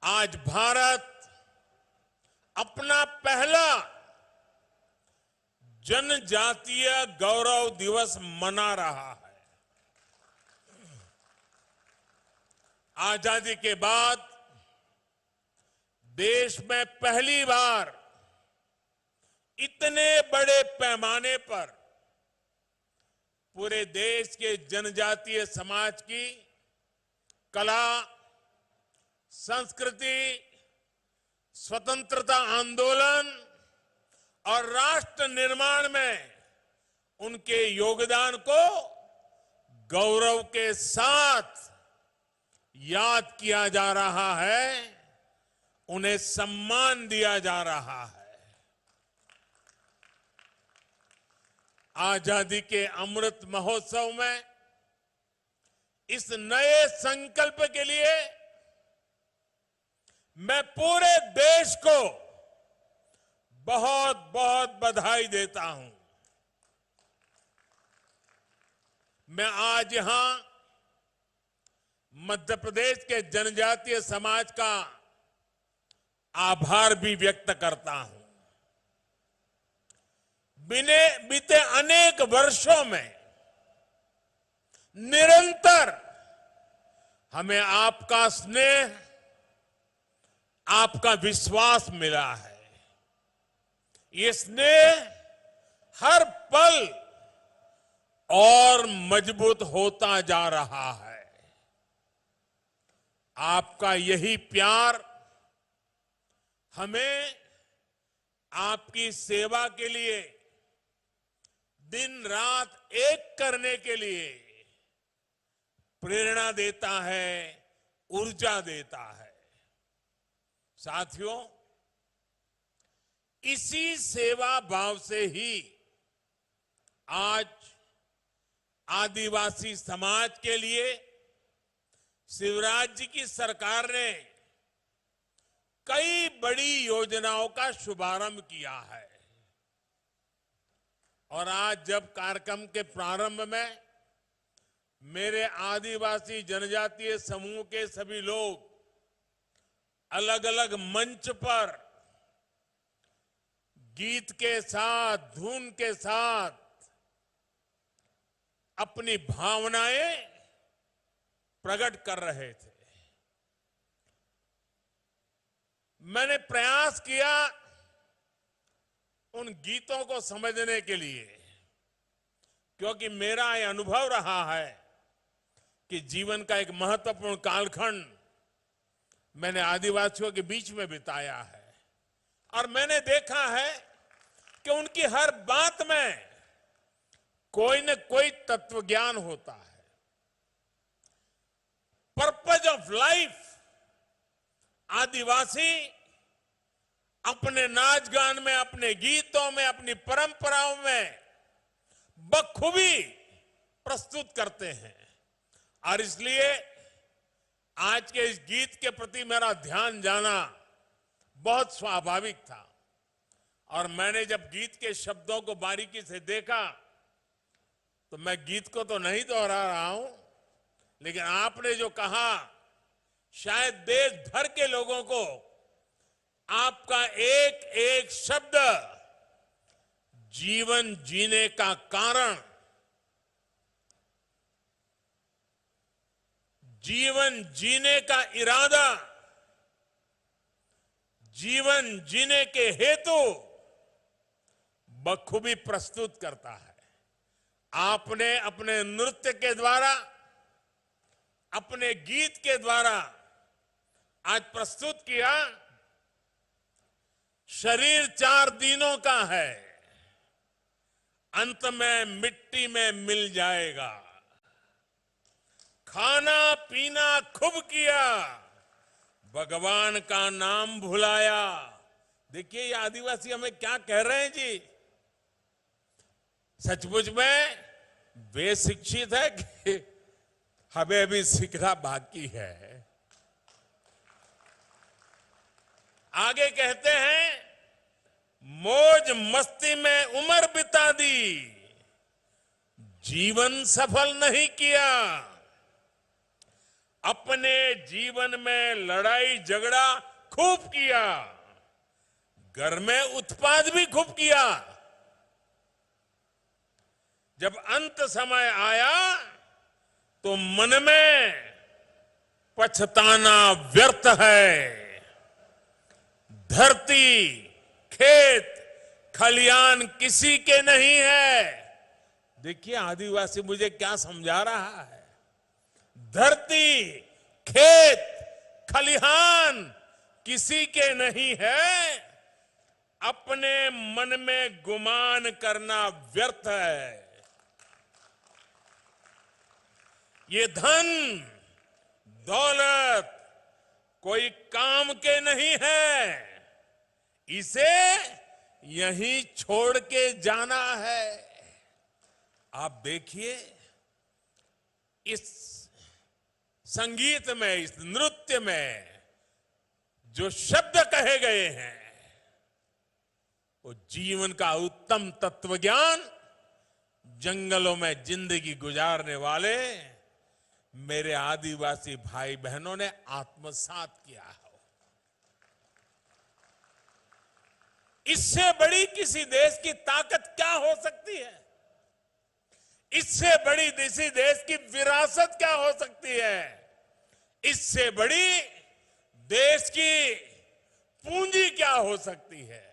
आज भारत अपना पहला जनजातीय गौरव दिवस मना रहा है। आजादी के बाद देश में पहली बार इतने बड़े पैमाने पर पूरे देश के जनजातीय समाज की कला, संस्कृति, स्वतंत्रता आंदोलन और राष्ट्र निर्माण में उनके योगदान को गौरव के साथ याद किया जा रहा है, उन्हें सम्मान दिया जा रहा है। आजादी के अमृत महोत्सव में इस नए संकल्प के लिए मैं पूरे देश को बहुत बहुत बधाई देता हूं। मैं आज यहां मध्य प्रदेश के जनजातीय समाज का आभार भी व्यक्त करता हूं। बीते अनेक वर्षों में निरंतर हमें आपका स्नेह, आपका विश्वास मिला है। ये स्नेह हर पल और मजबूत होता जा रहा है। आपका यही प्यार हमें आपकी सेवा के लिए दिन रात एक करने के लिए प्रेरणा देता है, ऊर्जा देता है। साथियों, इसी सेवा भाव से ही आज आदिवासी समाज के लिए शिवराज जी की सरकार ने कई बड़ी योजनाओं का शुभारंभ किया है। और आज जब कार्यक्रम के प्रारंभ में मेरे आदिवासी जनजातीय समूह के सभी लोग अलग अलग मंच पर गीत के साथ, धुन के साथ अपनी भावनाएं प्रकट कर रहे थे, मैंने प्रयास किया उन गीतों को समझने के लिए, क्योंकि मेरा यह अनुभव रहा है कि जीवन का एक महत्वपूर्ण कालखंड मैंने आदिवासियों के बीच में बिताया है और मैंने देखा है कि उनकी हर बात में कोई न कोई तत्व ज्ञान होता है। पर्पज ऑफ लाइफ आदिवासी अपने नाच गान में, अपने गीतों में, अपनी परंपराओं में बखूबी प्रस्तुत करते हैं। और इसलिए आज के इस गीत के प्रति मेरा ध्यान जाना बहुत स्वाभाविक था। और मैंने जब गीत के शब्दों को बारीकी से देखा तो मैं गीत को तो नहीं दोहरा रहा हूं, लेकिन आपने जो कहा शायद देश भर के लोगों को आपका एक एक शब्द जीवन जीने का कारण, जीवन जीने का इरादा, जीवन जीने के हेतु बखूबी प्रस्तुत करता है। आपने अपने नृत्य के द्वारा, अपने गीत के द्वारा आज प्रस्तुत किया, शरीर 4 दिनों का है, अंत में मिट्टी में मिल जाएगा। खाना पीना खूब किया, भगवान का नाम भुलाया। देखिए ये आदिवासी हमें क्या कह रहे हैं जी। सचमुच में वे शिक्षित है कि हमें अभी सीखना बाकी है। आगे कहते हैं, मौज मस्ती में उम्र बिता दी, जीवन सफल नहीं किया। अपने जीवन में लड़ाई झगड़ा खूब किया, घर में उत्पाद भी खूब किया। जब अंत समय आया तो मन में पछताना व्यर्थ है। धरती, खेत, खलियान किसी के नहीं है। देखिए आदिवासी मुझे क्या समझा रहा है। धरती, खेत, खलिहान किसी के नहीं है। अपने मन में गुमान करना व्यर्थ है। ये धन दौलत कोई काम के नहीं है। इसे यहीं छोड़ के जाना है। आप देखिए इस संगीत में, इस नृत्य में जो शब्द कहे गए हैं वो जीवन का उत्तम तत्वज्ञान जंगलों में जिंदगी गुजारने वाले मेरे आदिवासी भाई बहनों ने आत्मसात किया है। इससे बड़ी किसी देश की ताकत क्या हो सकती है? इससे बड़ी किसी देश की विरासत क्या हो सकती है? इससे बड़ी देश की पूंजी क्या हो सकती है?